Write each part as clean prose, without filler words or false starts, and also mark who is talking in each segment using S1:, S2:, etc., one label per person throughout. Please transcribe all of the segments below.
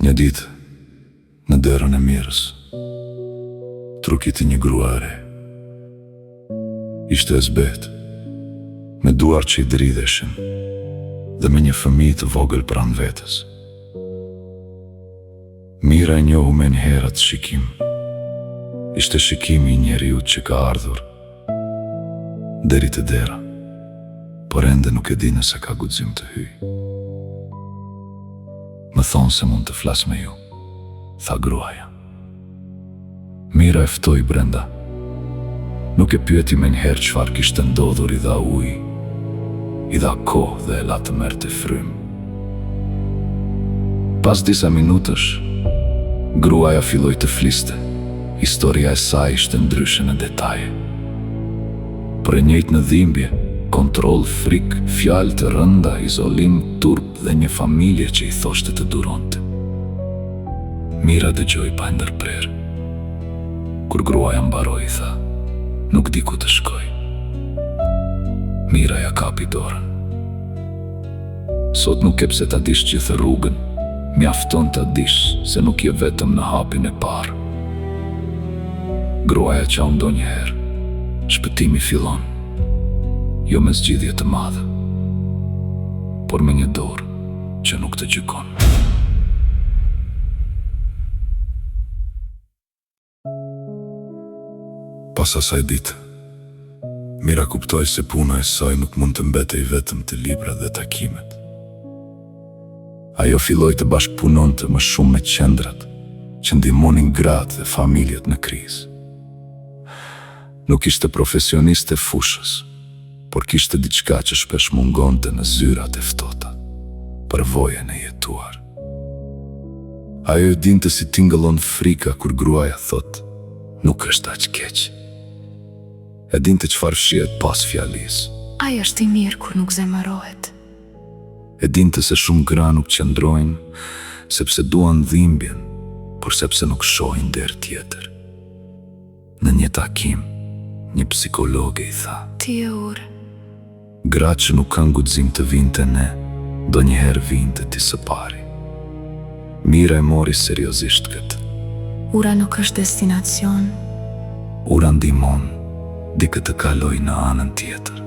S1: Një ditë, në derën e mirës, trukiti një grua e re. Ishte e zbetë, me duar që i dridheshin, dhe me një fëmijë të vogël pranë vetes. Mira e njohu me njëherat shikim. Ishte shikimi i njeriut që ka ardhur deri te dera, por ende nuk e di nëse ka guxim të hyj. Më thonë se mund të flas me ju, tha gruaja. Mira e ftoi brenda. Nuk e pyeti me njëherë çfarë kishte ndodhur, i dha ujë, i dha kohë dhe e la të merrte frymë. Pas disa minutësh, gruaja filloi të fliste. Historia e saj ishte ndryshe në detaje. Për e njëjtë në dhimbje, kontroll, frikë, fjalë të rënda, izolim, turp dhe një familje që i thoshte të duronte. Mira dëgjoi pa ndërprerje. Kur gruaja mbaroi, tha, nuk di ku të shkoj. Mira ja kapi dorën. Sot nuk e pse ta dish gjithë rrugën, mjafton ta dish se nuk je vetëm në hapin e parë. Gruaja qau ndonjëherë, shpëtimi fillon, jo me zgjidhje të madhe, por me një dorë që nuk të gjykon. Pas asaj ditë, Mira kuptoi se puna e saj nuk mund të mbetej vetëm te librat dhe takimet. Ajo filloi të bashkëpunonte më shumë me qendrat që ndihmonin gratë dhe familjet në krizë. Nuk ishte profesioniste fushës, por kishte diçka që shpesh mungonte në zyrat e ftohta, përvojën e jetuar. Ajo e dinte si tingëllon frika kur gruaja thot, nuk është aq keq. E dinte çfarë shihet pas fjalisë.
S2: Ai është i mirë kur nuk zemërohet.
S1: E dinte se shumë gra nuk qëndrojnë sepse duan dhimbjen, por sepse nuk shohin derë tjetër. Në një takim, një psikologe i tha,
S2: Ti e urë.
S1: gratë që nuk kanë guxim të vinte ne, do njëherë vinte ti së pari. Mira e mori seriozisht këtë.
S2: Ura nuk është destinacion.
S1: Ura ndihmon dikë të kaloj në anën tjetër.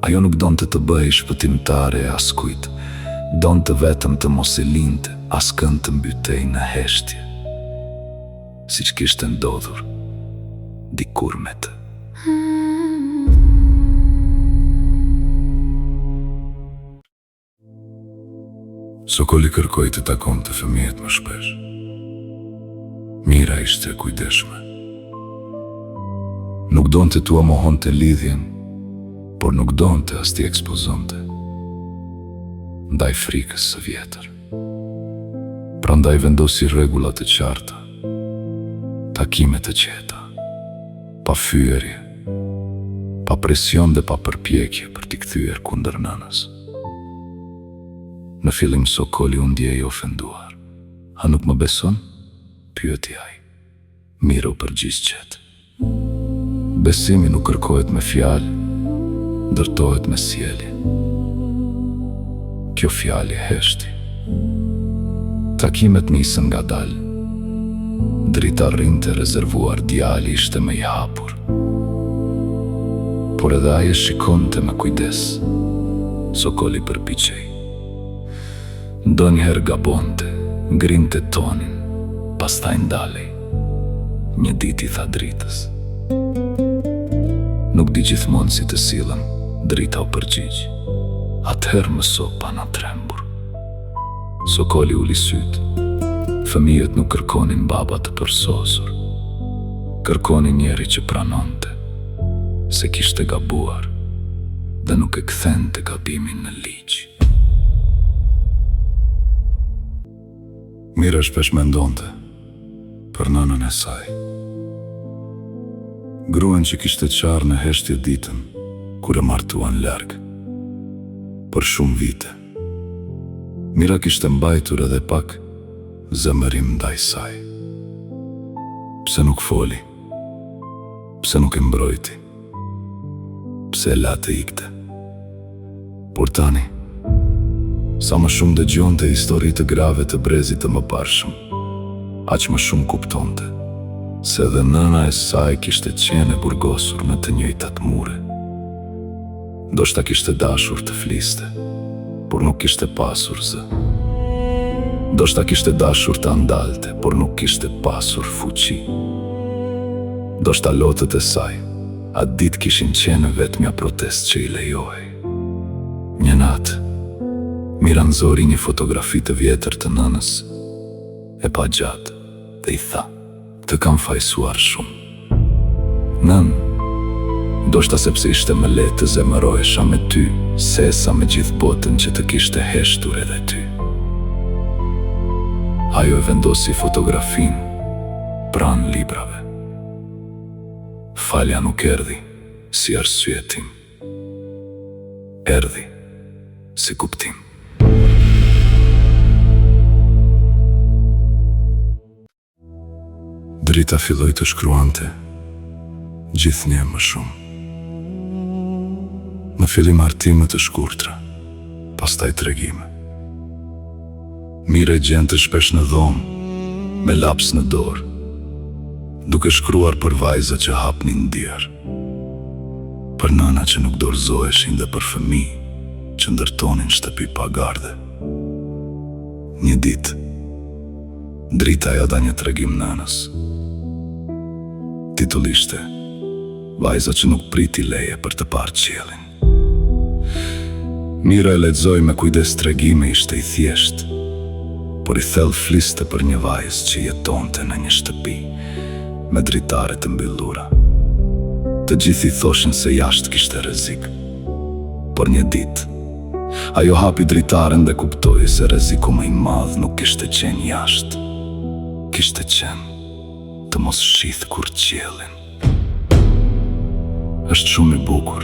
S1: Ajo nuk donte të bëhej shpëtimtare e askujt, donte vetëm të mos e linte askënd të mbytej në heshtje, siç kishte ndodhur dikur me të. Sokoli kërkoi të takonte fëmijët më shpesh. Mira ishte e kujdesshme. Nuk donte t'u mohonte lidhjen, por nuk donte as t'i ekspozonte ndaj frikës së vjetër. Prandaj vendosi rregulla të qarta, takime të qeta, pa fyerje, pa presion dhe pa përpjekje për t'i kthyer kundër nënës. Në fillim Sokoli u ndjej ofenduar. A nuk më beson? Pyeti ai. Mira u përgjigj qetë. Besimi nuk kërkohet me fjalë, ndërtohet me sjellje. Kjo fjalë e heshti. Takimet nisën ngadalë. Drita rrinte rezervuar, djali ishte më i hapur. Por edhe ai e shikonte me kujdes. Sokoli përpiqej. Ndonjëherë gabonte, ngrinte tonin, pastaj ndalej. Një ditë i tha dritës. Nuk di gjithmonë si të sillen, drita u përgjigj. Atëherë mëso pa na trembur. Sokoli uli syt. Fëmijët nuk kërkonin baba të përsosur. Kërkonin njeri që pranonte se kishte gabuar dhe nuk e kthente gabimin në ligj. Mira shpesh mendonte për nënën e saj. Gruan që kishte qarë në heshtje ditën kur e martuan larg. Për shumë vite. Mira kishte mbajtur edhe pak zemërim ndaj saj. Pse nuk foli? Pse nuk e mbrojti? Pse e la të ikte? Por tani, Sa më shumë dëgjonte histori të grave të brezit të mëparshëm, aq më shumë kuptonte se edhe nëna e saj kishte qenë e burgosur me të njëjtat mure. Ndoshta kishte dashur të fliste, por nuk kishte pasur zë. Ndoshta kishte dashur të andalte, por nuk kishte pasur fuqi. Ndoshta lotët e saj atë ditë kishin qenë vetmja protest që i lejohej. Një natë, Mira nxori një fotografi të vjetër të nënës, e pa gjatë, dhe i tha: "Të kam fajsuar shumë. Nën, ndoshta sepse ishte më lehtë të zemërohesha me ty, sesa me gjithë botën që të kishte heshtur edhe ty." Ajo e vendosi fotografin pranë librave. Falja nuk erdhi si arsye tim, erdhi si kuptim. Drita filloi të shkruante gjithnjë më shumë. Në fillim hartime të shkurtra, pastaj tregime. Mira gjente shpesh në dhomë, me laps në dorë, duke shkruar për vajza që hapnin ndjerë, për nëna që nuk dorëzoheshin dhe për fëmijë që ndërtonin shtëpi pa garde. Një ditë, Drita ja dha një tregim nënës. Titulli ishte "Vajza që nuk priti leje për të parë qiellin". Mira e lexoi me kujdes. Tregimi ishte i thjeshtë, por i thellë fliste për një vajzë që jetonte në një shtëpi me dritare të mbyllura. Të gjithë i thoshin se jashtë kishte rrezik, por një ditë ajo hapi dritaren dhe kuptoi se rreziku më i madh nuk kishte qenë jashtë, kishte qenë të mos shith kur qiellin. "Është shumë i bukur",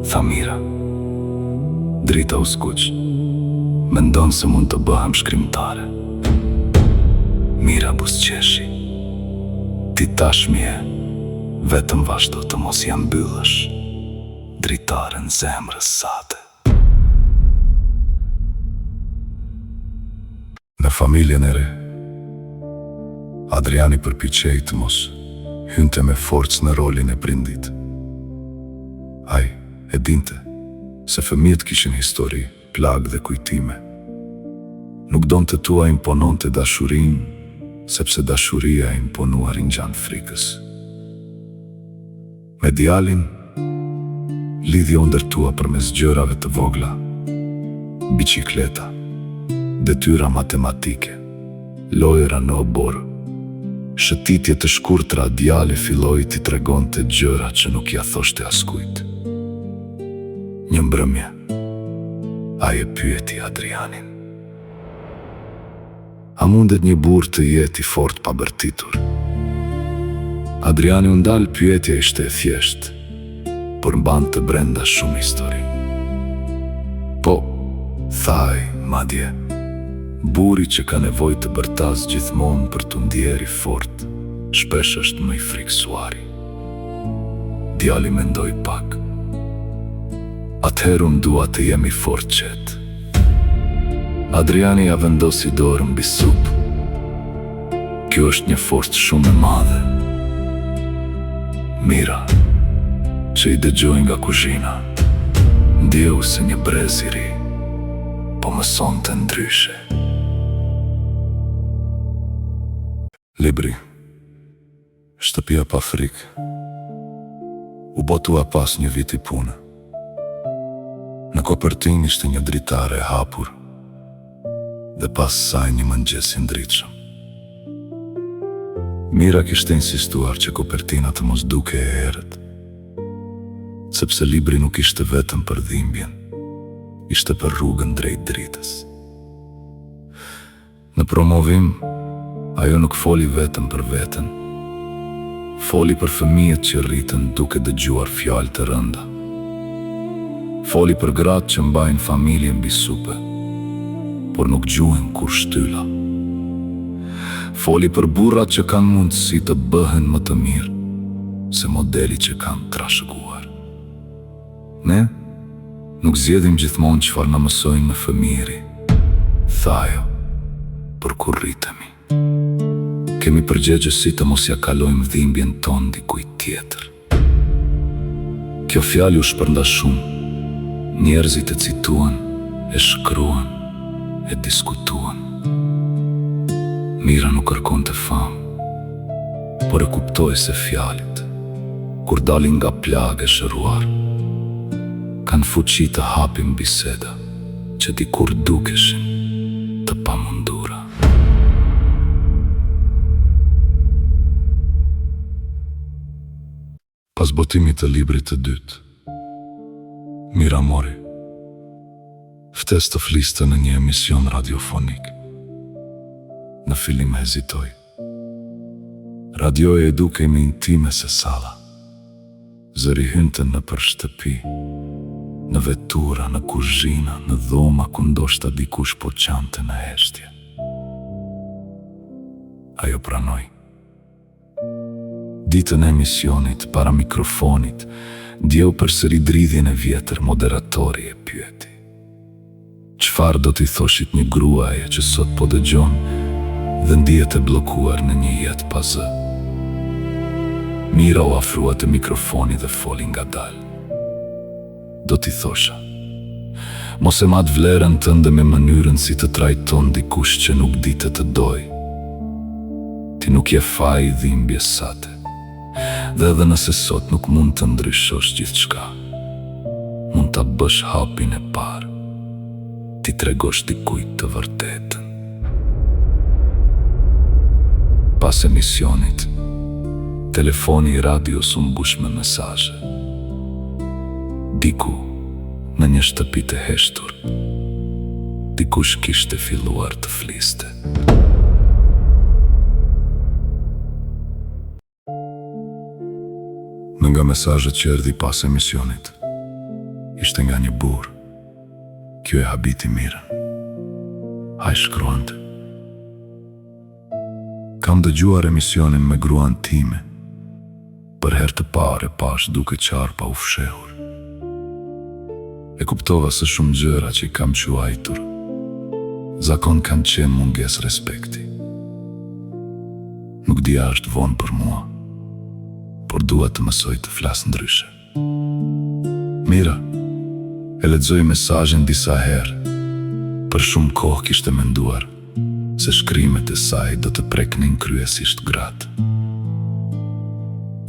S1: tha Mira. Drita u skuq. Mendon se mund të bëhem shkrimtare. Mira buzëqeshi. "Ti tashmë je, vetëm vazhdo të mos ja mbyllësh dritaren zemrës sate." Në familjen e re, Adriani përpiqej të mos hynte me forcë në rolin e prindit. Ai e dinte se fëmijët kishin histori, plag dhe kujtime. Nuk donte tua impononte dashurinë, sepse dashuria e imponuar i ngjan frikës. Me djalin, lidhja u ndërtua përmes gjërave të vogla: bicikleta, detyra matematike, lojra në obor. Shëtitje të shkurtra. Djali filloi t'i tregonte gjëra që nuk ja thoshte askujt. Një mbrëmje, ai e pyeti Adrianin: "A mundet një burr të jetë i fortë pa bërtitur?" Adriani u ndal. Pyetja ishte e thjeshtë, por mbante brenda shumë histori. "Po", tha ai, "madje burri që ka nevojë të bërtas gjithmonë për të ndjerë i fortë, shpesh është më i friksuari." Djali mendoi pak. "Atëherë unë dua të jem i fortë qetë." Adriani ja vendosi dorën mbi supë. "Kjo është një forcë shumë e madhe." Mira, që i dëgjoi nga kuzhina, ndjeu se një brez i ri po mësonte ndryshe. Libri "Shtëpia pa frikë" u botua pas një viti pune. Në kopertinë ishte një dritare e hapur dhe pas saj një mëngjes i ndritshëm. Mira kishte insistuar që kopertina të mos duke e errët, sepse libri nuk ishte vetëm për dhimbjen, ishte për rrugën drejt dritës. Në promovim, ajo nuk foli vetëm për veten, foli për fëmijët që rritën duke dëgjuar fjalë të rënda. Foli për gratë që mbajnë familjen mbi supe, por nuk gjuhen kur shtylla. Foli për burrat që kanë mundësi të bëhen më të mirë se modeli që kanë trashëguar. Ne Nuk zgjedhim gjithmonë çfarë na mësojnë në fëmijëri, thajo, por kur rritemi, kemi përgjegjësi të mos ja kalojmë dhimbjen tonë dikujt tjetër. Kjo fjalë u shpërnda shumë. Njerëzit e cituan, e shkruan, e diskutuan. Mira nuk kërkonte famë, por e kuptoi se fjalët, kur dalin nga plagë e shëruar, kanë fuqi të hapin biseda që dikur dukeshin të pamundura. Pas botimit të librit të dytë, Mira mori ftesë të fliste në një emision radiofonik. Në fillim hezitoi. Radioja e dukej më intime se salla. Zëri hynte në për shtëpi, në vetura, në kuzhina, në dhoma ku ndoshta dikush po qante në heshtje. Ajo pranoi. Ditën e emisionit, para mikrofonit, ndjeu përsëri dridhjen e vjetër. Moderatori e pyeti: çfarë do t'i thoshit një gruaje që sot po dëgjon dhe ndihet e bllokuar në një jetë pa zë? Mira u afrua te mikrofoni dhe foli ngadalë. Do t'i thosha: mos e mat vlerën tënde me mënyrën si të trajton dikush që nuk ditë të doj. Ti nuk je faj i dhimbjes sate. Dhe edhe nëse sot nuk mund të ndryshosh gjithçka, mund ta bësh hapin e parë, ti tregosh dikujt të vërtetën. Pas emisionit, telefoni i radios u mbush me mesazhe. Diku, në një shtëpi të heshtur, dikush kishte filluar të fliste. Në nga mesazhet që erdhi pas emisionit, ishte nga një burr. Kjo e habiti Mirën. Ai shkruante: kam dëgjuar emisionin me gruan time. Për herë të parë pash duke qarpa u fshehur. E kuptova se shumë gjëra që i kam quajtur zakon kanë qenë mungesë respekti. Nuk dia është vonë për mua, por dua të mësoj të flas ndryshe. Mira e lexoi mesazhin disa herë. Për shumë kohë kishte menduar se shkrimet e saj do të preknin kryesisht gratë.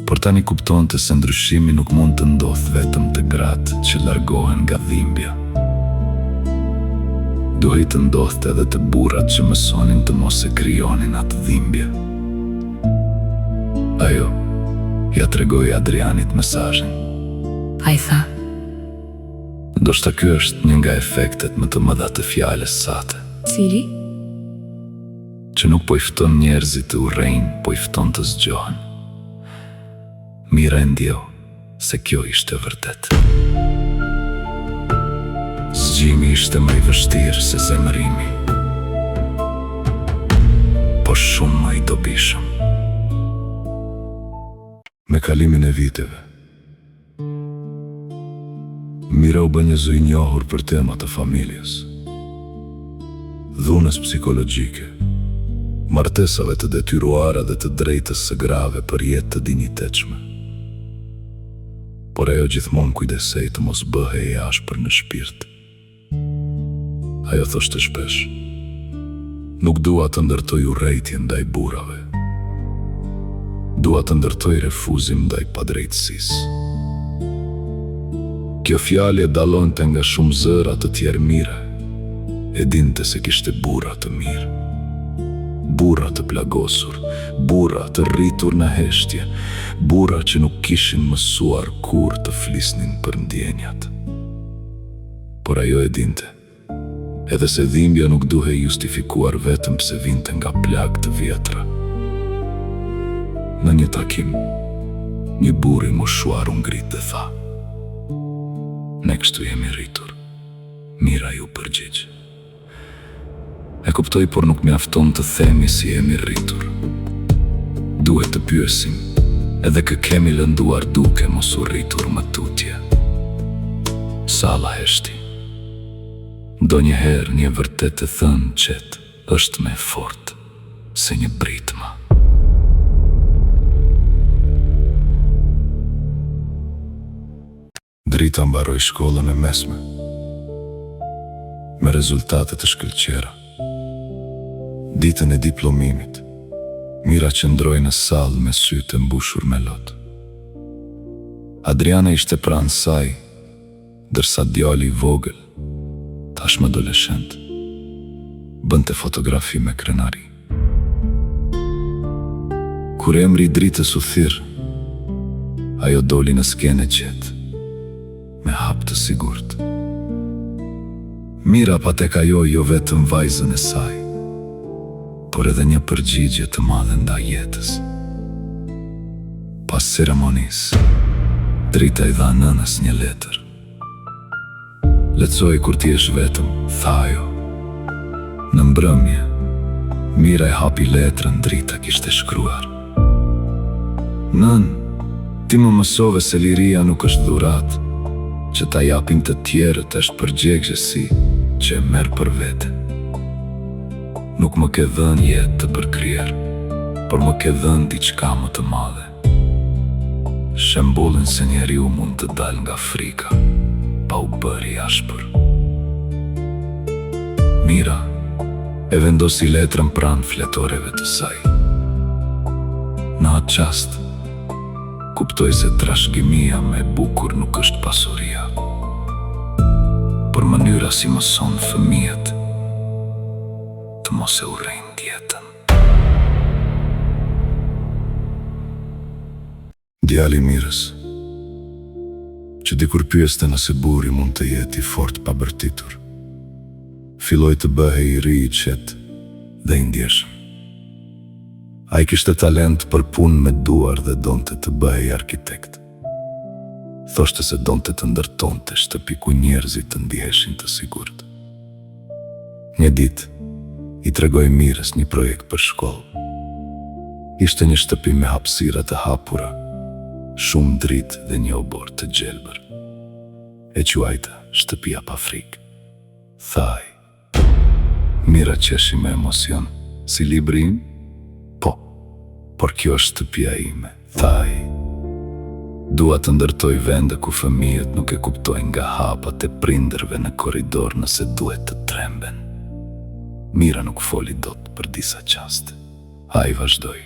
S1: Por tani kuptonte se ndryshimi nuk mund të ndodhë vetëm te gratë që largohen nga dhimbja. Duhej të ndodhte edhe te burrat që mësonin të mos e krijonin atë dhimbje. Ajo ja tregoi Adrianit mesazhin.
S2: Ai tha:
S1: ndoshta ky është një nga efektet më të mëdha të fjalës sate.
S2: Cili?
S1: Që nuk po i fton njerëzit të urrejnë, po i fton të zgjohen. Mira e ndjeu se kjo ishte vërtet. Zgjimi ishte më i vështirë se zemërimi, por shumë më i dobishëm. Me kalimin e viteve, Mira u bë një zë i njohur për temat e familjes, dhunës psikologjike, martesave të detyruara dhe të drejtës së grave për jetë të dinjitetshme. Por ajo gjithmonë kujdesej të mos bëhej e ashpër në shpirt. Ajo thoshte shpesh: nuk dua të ndërtoj urrejtje ndaj burrave. Dua të ndërtoj refuzim ndaj padrejtësisë. Kjo fjalë e dallonte nga shumë zëra të tjerë mire. E dinte se kishte burra të mirë, burra të plagosur, burra të rritur në heshtje, burra që nuk kishin mësuar kur të flisnin për ndjenjat. Por ajo e dinte edhe se dhimbja nuk duhej justifikuar vetëm pse vinte nga plagë të vjetra. Në një takim, një burr i moshuar u ngrit dhe tha: ne kështu jemi rritur. Mira ju përgjigj: e kuptoj, por nuk mjafton të themi si jemi rritur. Duhet të pyesim edhe kë kemi lënduar duke mos u rritur më tutje. salla heshti. Ndonjëherë një vërtet e thënë qetë është me fort se një britma. Drita mbaroi shkollën e mesme me rezultate të shkëlqyera. Ditën e diplomimit, Mira qëndroi në sallë me sytë e mbushur me lot. Adriana ishte pranë saj, dërsa djali i vogël, tashmë adoleshent, bënte fotografi me krenari. Kur emri i Dritës u thirr, ajo doli në skenë qetë, me hap të sigurt. Mira pa tek ajo jo vetëm vajzën e saj, por edhe një përgjigje të madhe ndaj jetës. Pas ceremonisë, Drita i dha nënës një letër. Lexoj kur ti jesh vetëm, tha ajo. Në mbrëmje, Mira e hapi letrën. Drita kishte shkruar: Nën, ti më mësove se liria nuk është dhuratë, që ta japim të tjerët është përgjegjësi që e merr për vete. Nuk më ke dhënë jetë të përkryer, por më ke dhënë diçka më të madhe. Shembullin se njeriu mund të dalë nga frika pa u bërë i ashpër. Mira e vendosi letrën pranë fletoreve të saj. Në atë çast, kuptoj se trashëgimia me bukur nuk është pasuria, por mënyra si mëson fëmijët të mos e urrejnë dietën. Djali Mirës, që dikur pyeste nëse burri mund të jetë i fort pa bërtitur, filloi të bëhej i ri, i qetë dhe i ndjeshëm. Ai kishte talent për punë me duar dhe donte të bëhej arkitekt. Thoshte se donte të ndërtonte shtëpi ku njerëzit të ndiheshin të sigurt. Një ditë i tregoi Mirës një projekt për shkollë. Ishte një shtëpi me hapësira të hapura, shumë dritë dhe një obor të gjelbër. E quajta shtëpia pa frikë. Thaj. Mira qeshi me emocion. Si libri im? Po, por kjo është shtëpia ime. Thaj. Dua të ndërtoj vende ku fëmijët nuk e kuptojnë nga hapat e prindërve në korridor nëse duhet të tremben. Mira nuk foli dot për disa qaste. Ai vazhdoi.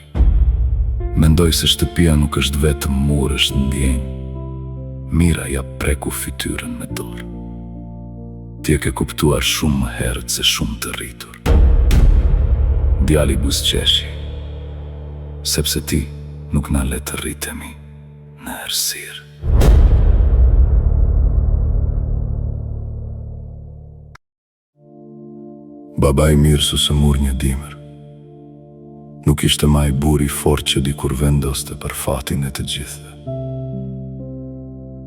S1: Mendoj se shtëpia nuk është vetëm mur, është ndjenjë. Mira ja preku fytyrën me dorë. Ti e ke kuptuar shumë më herët se shumë të rritur. Djali buzëqeshi, sepse ti nuk na le të rritemi në errësirë. Baba i Mirës u sëmur një dimër. Nuk ishte ma i buri fort që dikur vendoste për fatin e të gjithëve.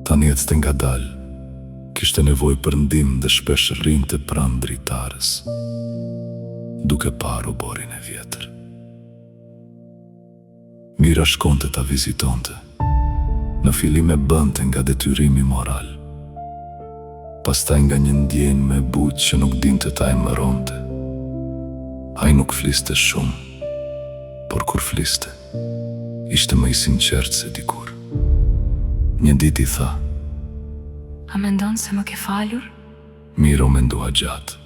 S1: Tani ecte ngadalë, kishte nevojë për ndihmë dhe shpesh rrinte pranë dritarës, duke parë oborin e vjetër. Mira shkonte ta vizitonte. Në fillim e bënte nga detyrimi moral, pastaj nga një ndjenjë me butë që nuk dinte ta emëronte. Ai nuk fliste shumë, por kur fliste, ishte më i sinqert se dikur. Një ditë i tha:
S2: A mendon se më ke falur?
S1: Mira u mendua gjatë.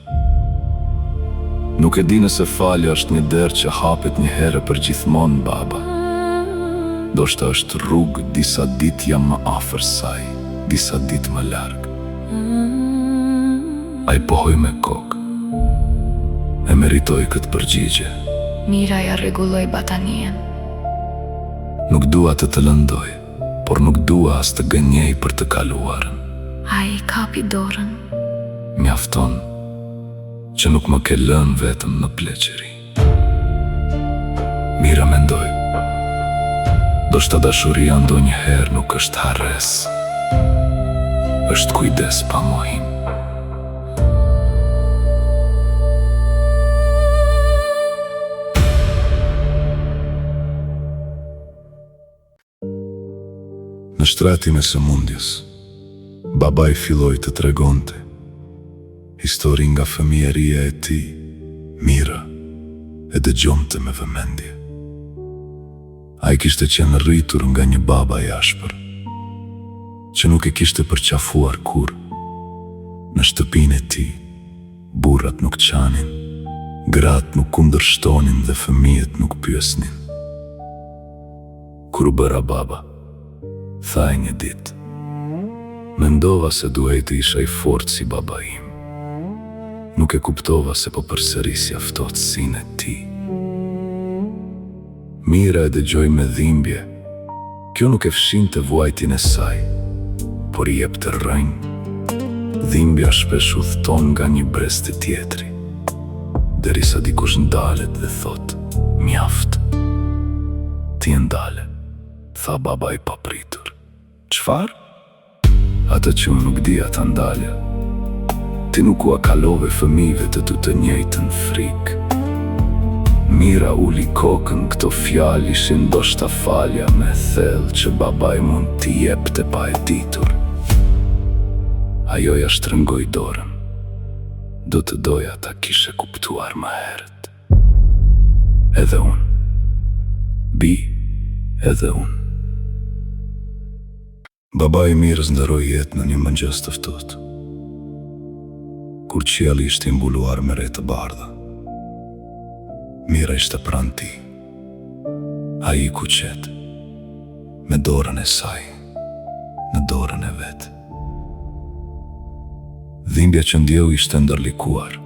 S1: Nuk e di nëse falja është një derë që hapet një herë për gjithmonë, baba. Ndoshta është rrugë, disa ditë jam më afër saj, disa ditë më larg. Ai pohoi me kokë. E meritoi këtë përgjigje.
S2: Mira ja rregulloi batanien.
S1: Nuk dua të lëndoj, por nuk dua as të gënjej për të kaluarën.
S2: Ai kapi dorën.
S1: Mjafton që nuk më ke lënë vetëm në pleqëri. Mira mendoi, ndoshta dashuria ndonjëherë nuk është harres, është kujdes pa mohim. Në shtratin e sëmundjes, Babai filloi të tregonte histori nga fëmijëria e tij. Mira e dëgjonte me vëmendje. Ai kishte qenë rritur nga një baba i ashpër, që nuk e kishte përqafuar kur. Në shtëpinë e tij, burrat nuk qanin, gratë nuk kundërshtonin dhe fëmijët nuk pyesnin. Kur u bëra baba, thaj një ditë, mendova se duhej të isha i fortë si baba im. Nuk e kuptova se po përsërisja ftohtësinë e tij. Mira e dëgjoi me dhimbje. Kjo nuk e fshinte vuajtjen e saj, por i jepte rrënjë. Dhimbja shpesh udhton nga një brez te tjetri, derisa dikush ndalet dhe thot, mjaft. Ti e ndale, tha baba i papritur. Çfarë? Ata që unë nuk dija ta ndalja. Ti nuk ua kalove fëmijëve të tu të njëjtën frikë. Mira uli kokën, këto fjalë ishin ndoshta falja me thellë që babai mund t'i jepte pa e ditur. Ajo ja shtrëngoi dorën. Do të doja ta kishe kuptuar më herët. Edhe unë. Bi, edhe unë. Babai i Mirës nderoi jetë në një mëngjes të ftohtë, kur qielli ishte mbuluar me re të bardha. Mira ishte pranë tij. Ai i kuqet, me dorën e saj në dorën e vet. Dhimbja që ndjeu ishte ndërlikuar.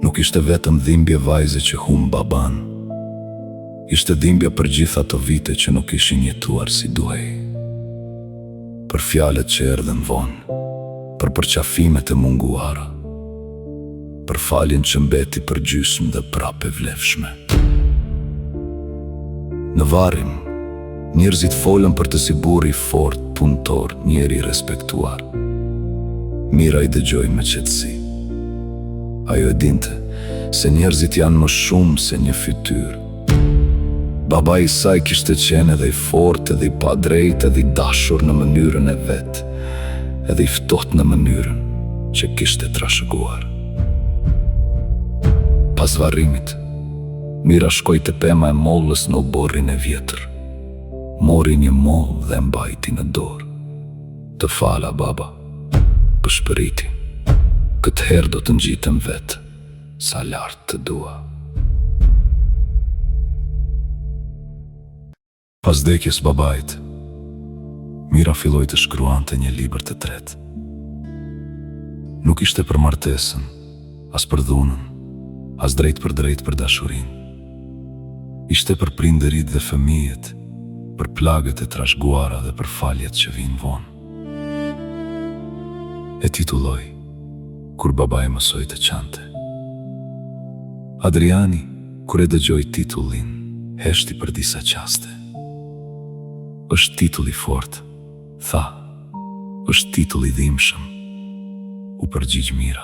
S1: Nuk ishte vetëm dhimbje vajze që humb baban. Ishte dhimbja për gjithë ato vite që nuk ishin jetuar si duhej. Për fjalët që erdhen vonë, për përqafimet e munguara, për faljen që mbeti për gjysmë dhe prapë e vlefshme. Në Varrim, njerëzit folën për të si burri fort, punëtor, njeri respektuar. Mira i dëgjoi me qetësi. Ajo e dinte se njerëzit janë më shumë se një fytyrë. Babai i saj kishte qenë edhe i fortë, edhe i padrejtë, edhe i dashur në mënyrën e vet, edhe i ftohtë në mënyrën që kishte trashëguar. Pas varrimit, Mira shkoi te pema e mollës në oborrin e vjetër. Mori një mollë dhe mbajti në dorë. Të fala, baba, pëshpëriti. Këtë herë do të ngjitem vetë, sa lart të dua. Pas vdekjes babait, Mira filloi të shkruante një libër të tretë. Nuk ishte për martesën, as për dhunën, as drejt për dashurinë. Ishte për prindërit dhe fëmijët, për plagët e trashëguara dhe për faljet që vinë vonë. E titulloi kur babai mësoi të qante. Adriani, kur e dëgjoi titullin, heshti për disa qaste. Është titull i fortë, tha. Është titull i dhimbshëm, u përgjigj Mira.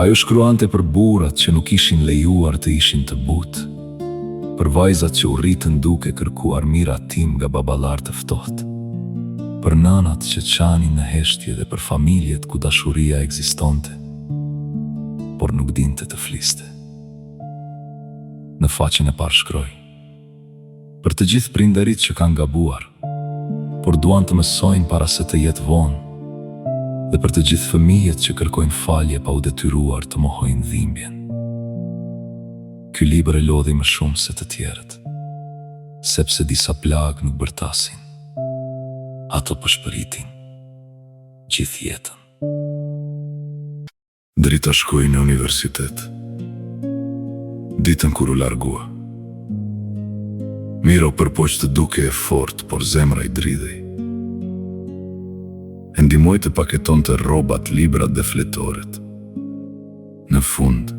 S1: Ajo shkruante për burrat që nuk ishin lejuar të ishin të butë, për vajzat që u rritën duke kërkuar miratim nga baballar të ftohtë, për nanat që qanin në heshtje dhe për familjet ku dashuria ekzistonte, por nuk dinte të fliste. Në faqen e parë shkroi: për të gjithë prindërit që kanë gabuar, por duan të mësojnë para se të jetë vonë, dhe për të gjithë fëmijët që kërkojnë falje pa u detyruar të mohojnë dhimbjen. Ky libër e lodhi më shumë se të tjerët, sepse disa plagë nuk bërtasin, ato përshpëritin gjithë jetën. Drita shkoi në universitet. Ditën kur u largua, Mira u përpoq të duke e fort, por zemra i dridhej. E ndihmoi të paketonte rrobat, librat dhe fletoret. Në fund,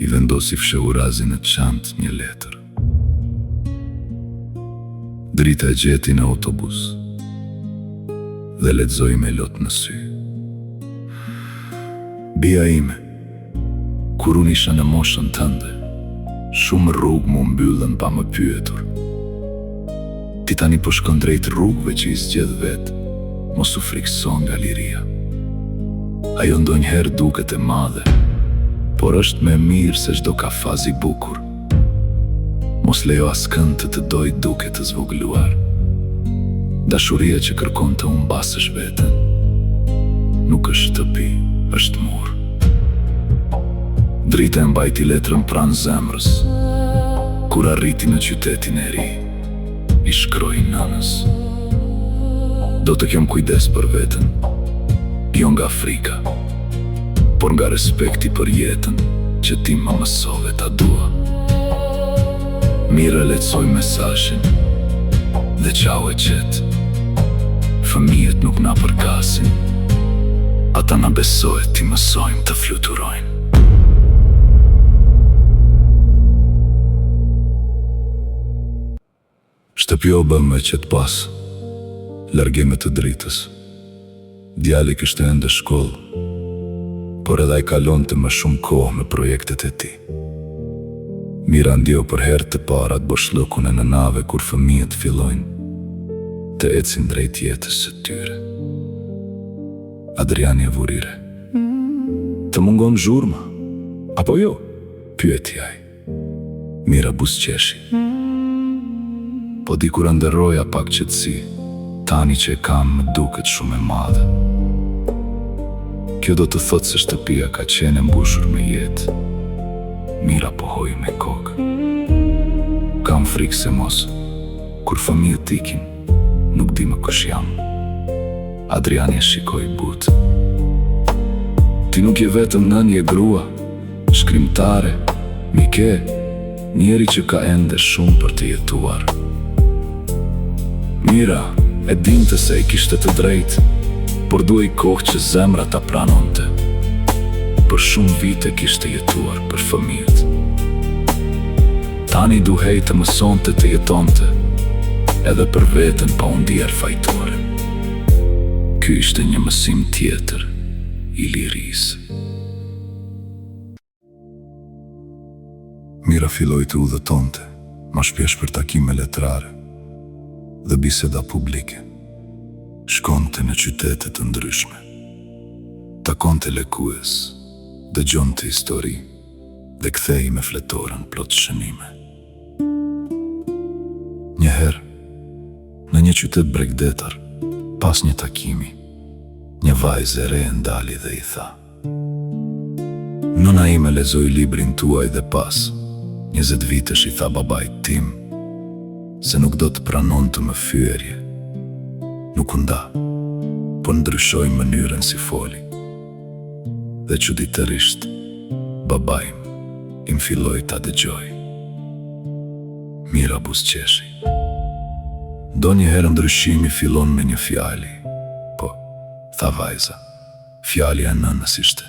S1: i vendosi fshehurazin në çantë një letër. Drita e gjeti në autobus dhe lexoi me lot në sy. Bia ime, kur unë isha në moshën tënde, shumë rrugë mu mbyllën pa më pyetur. Ti tani po shkon drejt rrugëve që i zgjedh vetë. mos u frikson nga liria. Ajo ndonjëherë duket e madhe, por është më mirë se çdo kafaz i bukur. Mos lejo askënd të doj duke të zvogëluar. Dashuria që kërkon të humbasësh veten nuk është shtëpi, është mur. Drita e mbajti letrën pranë zemrës. Kur arriti në qytetin e ri, i shkroi nënës: do të kem kujdes për veten, jo nga frika, por nga respekti për jetën që ti më mësove ta dua. Mira lexoj mesazhin dhe qau e qetë. Fëmijët nuk na përkasin, ata na besojnë ti mësojmë të fluturojnë. Shtëpio bëm me qëtë pas, largime të dritës. Djali kishte ende shkollë, por edhe ai kalonte më shumë kohë me projektet e tij. Mira ndjo për herë të para të boshllëkun e nënave kur fëmijët fillojnë të ecin drejt jetës së tyre. Adriani e vurire: të mungon zhurma, apo jo? Pyeti ai. Mira buzëqeshi: po di kur nderoja pak qetësi, tani që e kam më duket shumë e madhe. Kjo do të thotë se shtëpia ka qenë e mbushur me jetë. Mira pohoi me kokë. Kam frikë se mos, kur fëmijët ikin, nuk di më kush jam. Adriani e shikoi butë. Ti nuk je vetëm nënje, grua, shkrimtare, mike, njeri që ka ende shumë për të jetuar. Mira e dinte se i kishte të drejtë, por duhej kohë që zemra ta pranonte. Për shumë vite kishte jetuar për fëmijët. Tani duhej të mësonte të jetonte, edhe për veten pa u ndier fajtore. Ky ishte një mësim tjetër i lirisë. Mira filloi të udhëtonte, më shpesh për takime letrare dhe biseda publike. Shkonte në qytete të ndryshme, takonte lekues, dëgjonte histori dhe kthehej me fletorën plot shënime. Njëherë, në një qytet bregdetar, pas një takimi, një vajzë e re ndali dhe i tha: nëna ime lexoi librin tuaj dhe pas 20 vitesh i tha babait tim se nuk do të pranon të më fyerje. Nuk u nda, po ndryshoi mënyrën si foli. Dhe çuditërisht, babaim im filloi ta dëgjoj. Mira buzëqeshi. Donjëherë ndryshimi fillon me një fjali. Po, tha vajza, fjalja e nënës ishte: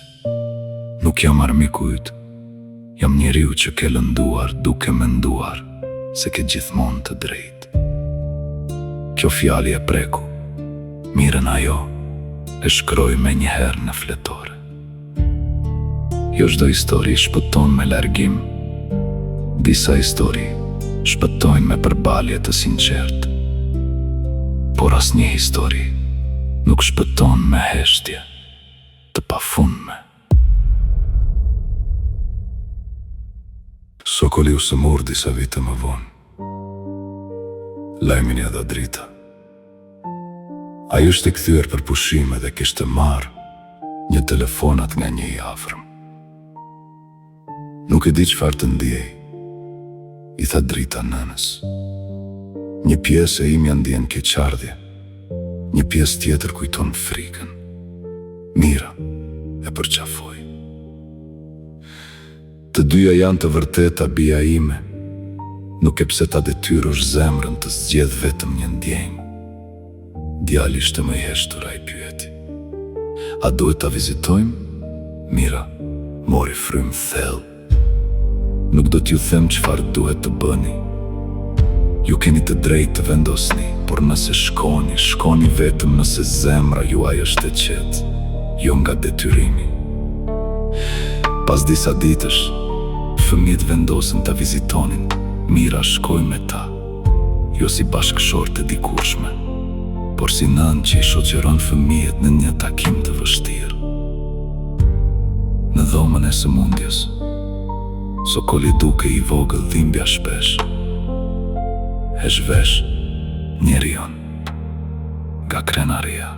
S1: nuk jam armiku yt, jam njeriu që ke lënduar duke menduar se ke gjithmonë të drejtë. Kjo fjali e preku. Mirën ajo e shkroi me njëherë në fletore. Jo çdo histori shpëton me largim. Disa histori shpëtojnë me përballje të sinqertë. Por asnjë histori nuk shpëton me heshtje të pafundme. Sokoli u sëmur disa vite më vonë. Lajmin ja dha drita. Ai ishte kthyer për pushime dhe kishte marrë një telefonat nga një i afërm. Nuk e di çfarë të ndiej, i tha drita nënës. Një pjesë e imja ndjen keqardhje, një pjesë tjetër kujton frikën. Mira e përqafoi. Të dyja janë të vërteta, bija ime. Nuk e pse ta detyrosh zemrën të zgjedh vetëm një ndjenjë. Djali ishte më i heshtur, ai pyeti: a duhet ta vizitojmë? Mira mori frymë thellë. Nuk do t'ju them çfarë duhet të bëni. Ju keni të drejtë të vendosni, por nëse shkoni vetëm nëse zemra juaj është e qetë, jo nga detyrimi. Pas disa ditësh, fëmijët vendosën ta vizitonin. Mira shkoi me ta, jo si bashkëshorte dikurshme. por si nën që i shoqëron fëmijët në një takim të vështirë. Në dhomën e sëmundjes, Sokoli duke i vogël dhimbja shpesh, e zhvesh njerion nga krenaria.